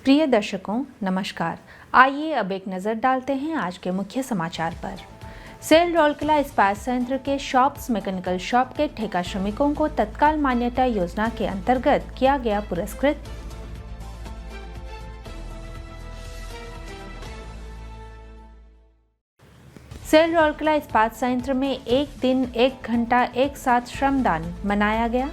प्रिय दर्शकों नमस्कार। आइए अब एक नज़र डालते हैं आज के मुख्य समाचार पर। सेल राउरकेला इस्पात संयंत्र के शॉप्स मैकेनिकल शॉप के ठेका श्रमिकों को तत्काल मान्यता योजना के अंतर्गत किया गया पुरस्कृत। सेल राउरकेला इस्पात संयंत्र में एक दिन 1 घंटा एक साथ श्रमदान मनाया गया।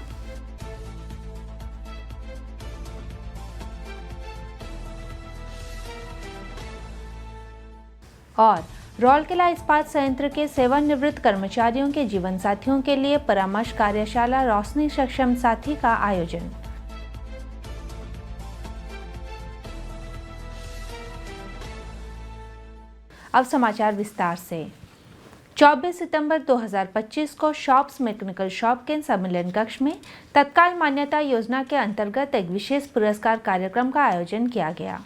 और राउरकेला इस्पात संयंत्र के सेवानिवृत्त कर्मचारियों के जीवन साथियों के लिए परामर्श कार्यशाला रोशनी सक्षम साथी का आयोजन। अब समाचार विस्तार से। 24 सितंबर 2025 को शॉप्स मैकेनिकल शॉप के सम्मेलन कक्ष में तत्काल मान्यता योजना के अंतर्गत एक विशेष पुरस्कार कार्यक्रम का आयोजन किया गया।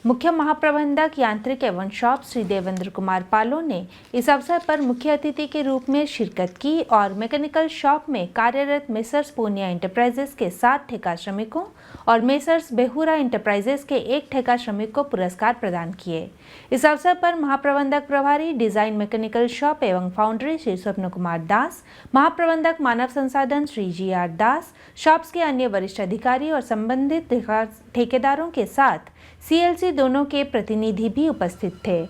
मुख्य महाप्रबंधक यांत्रिक एवं शॉप श्री देवेंद्र कुमार पालो ने इस अवसर पर मुख्य अतिथि के रूप में शिरकत की और मैकेनिकल शॉप में कार्यरत मेसर्स पूर्णिया इंटरप्राइजेस के 7 ठेका श्रमिकों और मेसर्स बेहुरा इंटरप्राइजेस के 1 ठेका श्रमिक को पुरस्कार प्रदान किए। इस अवसर पर महाप्रबंधक प्रभारी डिजाइन मैकेनिकल शॉप एवं फाउंड्री श्री स्वप्न कुमार दास, महाप्रबंधक मानव संसाधन श्री जी.आर. दास, शॉप्स के अन्य वरिष्ठ अधिकारी और संबंधित ठेकेदारों के साथ सीएलसी दोनों के प्रतिनिधि भी उपस्थित थे।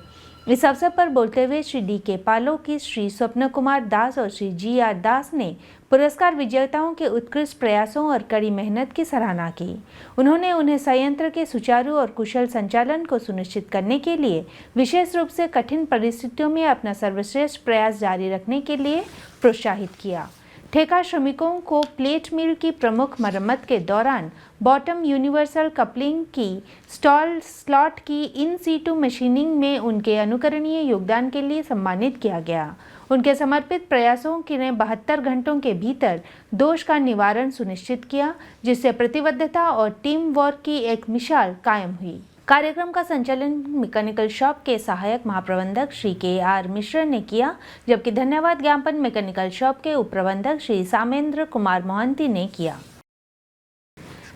इस अवसर पर बोलते हुए श्री डी.के. पालो की श्री स्वप्न कुमार दास और श्री जी.आर. दास ने पुरस्कार विजेताओं के उत्कृष्ट प्रयासों और कड़ी मेहनत की सराहना की। उन्होंने उन्हें संयंत्र के सुचारू और कुशल संचालन को सुनिश्चित करने के लिए विशेष रूप से कठिन परिस्थितियों में अपना सर्वश्रेष्ठ प्रयास जारी रखने के लिए प्रोत्साहित किया। ठेका श्रमिकों को प्लेट मिल की प्रमुख मरम्मत के दौरान बॉटम यूनिवर्सल कपलिंग की स्टॉल स्लॉट की इन सीटू मशीनिंग में उनके अनुकरणीय योगदान के लिए सम्मानित किया गया। उनके समर्पित प्रयासों ने 72 घंटों के भीतर दोष का निवारण सुनिश्चित किया, जिससे प्रतिबद्धता और टीम वर्क की एक मिसाल कायम हुई। कार्यक्रम का संचालन मैकेनिकल शॉप के सहायक महाप्रबंधक श्री के.आर. मिश्र ने किया, जबकि धन्यवाद ज्ञापन मैकेनिकल शॉप के उपप्रबंधक श्री सामेंद्र कुमार मोहंती ने किया।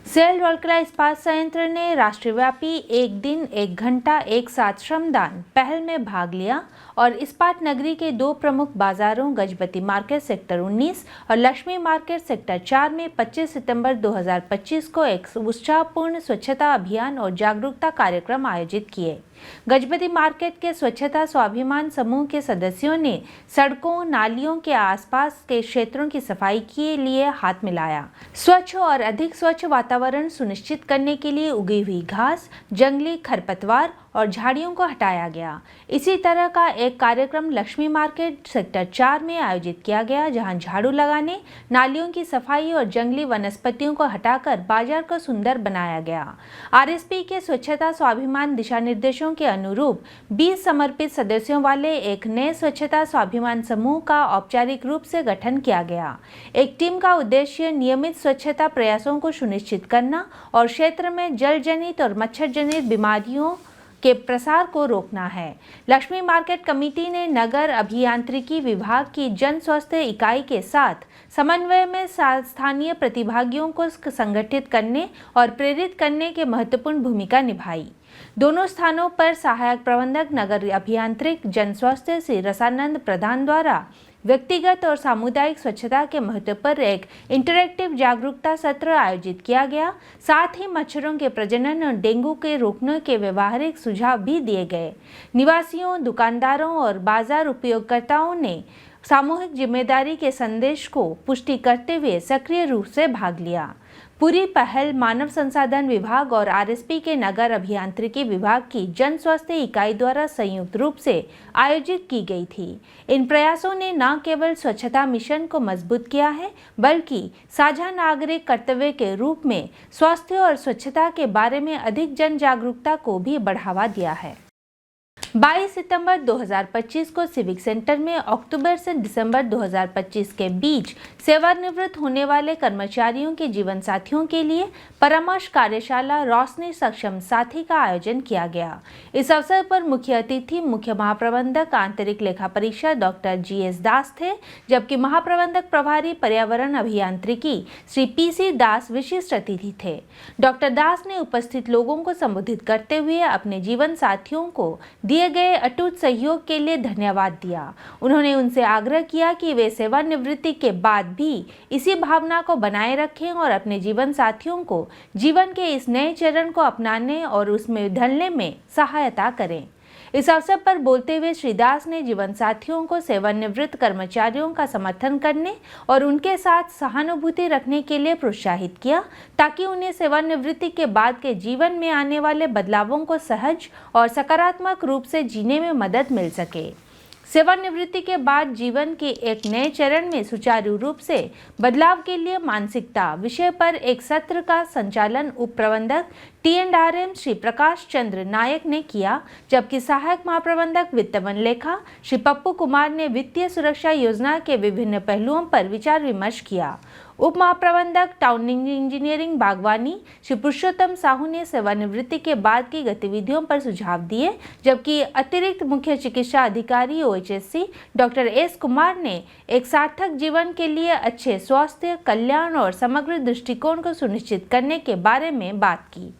सेल राउरकेला इस्पात संयंत्र ने राष्ट्रव्यापी एक दिन 1 घंटा एक साथ श्रमदान पहल में भाग लिया और इस्पात नगरी के 2 प्रमुख बाजारों गजपति मार्केट सेक्टर 19 और लक्ष्मी मार्केट सेक्टर 4 में 25 सितंबर 2025 को एक उत्साहपूर्ण स्वच्छता अभियान और जागरूकता कार्यक्रम आयोजित किए। गजपति मार्केट के स्वच्छता स्वाभिमान समूह के सदस्यों ने सड़कों, नालियों के आसपास के क्षेत्रों की सफाई के लिए हाथ मिलाया। स्वच्छ और अधिक स्वच्छ वातावरण सुनिश्चित करने के लिए उगी हुई घास, जंगली खरपतवार और झाड़ियों को हटाया गया। इसी तरह का एक कार्यक्रम लक्ष्मी मार्केट सेक्टर 4 में आयोजित किया गया, जहां झाड़ू लगाने, नालियों की सफाई और जंगली वनस्पतियों को हटाकर बाजार को सुंदर बनाया गया। आरएसपी के स्वच्छता स्वाभिमान दिशा निर्देशों के अनुरूप 20 समर्पित सदस्यों वाले एक नए स्वच्छता स्वाभिमान समूह का औपचारिक रूप से गठन किया गया। एक टीम का उद्देश्य नियमित स्वच्छता प्रयासों को सुनिश्चित करना और क्षेत्र में जल जनित और मच्छर जनित बीमारियों के प्रसार को रोकना है। लक्ष्मी मार्केट कमेटी ने नगर अभियांत्रिकी विभाग की जन स्वास्थ्य इकाई के साथ समन्वय में स्थानीय प्रतिभागियों को संगठित करने और प्रेरित करने की महत्वपूर्ण भूमिका निभाई। दोनों स्थानों पर सहायक प्रबंधक नगर अभियांत्रिक जन स्वास्थ्य श्री रसानंद प्रधान द्वारा व्यक्तिगत और सामुदायिक स्वच्छता के महत्व पर एक इंटरैक्टिव जागरूकता सत्र आयोजित किया गया। साथ ही मच्छरों के प्रजनन और डेंगू के रोकने के व्यवहारिक सुझाव भी दिए गए। निवासियों, दुकानदारों और बाजार उपयोगकर्ताओं ने सामूहिक जिम्मेदारी के संदेश को पुष्टि करते हुए सक्रिय रूप से भाग लिया। पूरी पहल मानव संसाधन विभाग और आरएसपी के नगर अभियांत्रिकी विभाग की जन स्वास्थ्य इकाई द्वारा संयुक्त रूप से आयोजित की गई थी। इन प्रयासों ने न केवल स्वच्छता मिशन को मजबूत किया है, बल्कि साझा नागरिक कर्तव्य के रूप में स्वास्थ्य और स्वच्छता के बारे में अधिक जन जागरूकता को भी बढ़ावा दिया है। 22 सितंबर 2025 को सिविक सेंटर में अक्टूबर से दिसंबर 2025 के बीच सेवानिवृत्त होने वाले कर्मचारियों के जीवन साथियों के लिए परामर्श कार्यशाला रोशनी सक्षम साथी का आयोजन किया गया। इस अवसर पर मुख्य अतिथि मुख्य महाप्रबंधक आंतरिक लेखा परीक्षा डॉक्टर GS दास थे, जबकि महाप्रबंधक प्रभारी पर्यावरण अभियांत्रिकी श्री PC दास विशिष्ट अतिथि थे। डॉक्टर दास ने उपस्थित लोगों को संबोधित करते हुए अपने जीवन साथियों को दिए गए अटूट सहयोग के लिए धन्यवाद दिया। उन्होंने उनसे आग्रह किया कि वे सेवानिवृत्ति के बाद भी इसी भावना को बनाए रखें और अपने जीवन साथियों को जीवन के इस नए चरण को अपनाने और उसमें ढलने में सहायता करें। इस अवसर पर बोलते हुए श्री दास ने जीवन साथियों को सेवानिवृत्त कर्मचारियों का समर्थन करने और उनके साथ सहानुभूति रखने के लिए प्रोत्साहित किया, ताकि उन्हें सेवानिवृत्ति के बाद के जीवन में आने वाले बदलावों को सहज और सकारात्मक रूप से जीने में मदद मिल सके। सेवानिवृत्ति के बाद जीवन के एक नए चरण में सुचारू रूप से बदलाव के लिए मानसिकता विषय पर एक सत्र का संचालन उप प्रबंधक T&RM श्री प्रकाश चंद्र नायक ने किया, जबकि सहायक महाप्रबंधक वित्त वन लेखा श्री पप्पू कुमार ने वित्तीय सुरक्षा योजना के विभिन्न पहलुओं पर विचार विमर्श किया। उप महाप्रबंधक टाउन इंजीनियरिंग बागवानी श्री पुरुषोत्तम साहू ने सेवानिवृत्ति के बाद की गतिविधियों पर सुझाव दिए, जबकि अतिरिक्त मुख्य चिकित्सा अधिकारी OHSC डॉक्टर S कुमार ने एक सार्थक जीवन के लिए अच्छे स्वास्थ्य, कल्याण और समग्र दृष्टिकोण को सुनिश्चित करने के बारे में बात की।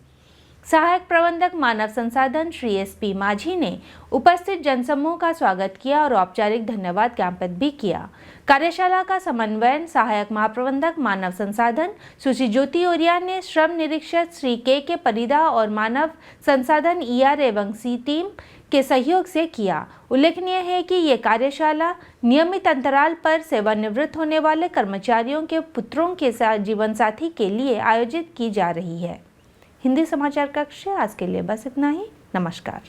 सहायक प्रबंधक मानव संसाधन श्री SP माझी ने उपस्थित जनसमूह का स्वागत किया और औपचारिक धन्यवाद ज्ञापन भी किया। कार्यशाला का समन्वयन सहायक महाप्रबंधक मानव संसाधन सुश्री ज्योति ओरिया ने श्रम निरीक्षक श्री के परिदा और मानव संसाधन ER एवं C टीम के सहयोग से किया। उल्लेखनीय है कि ये कार्यशाला नियमित अंतराल पर सेवानिवृत्त होने वाले कर्मचारियों के पुत्रों के साथ जीवन साथी के लिए आयोजित की जा रही है। हिंदी समाचार कक्ष से आज के लिए बस इतना ही। नमस्कार।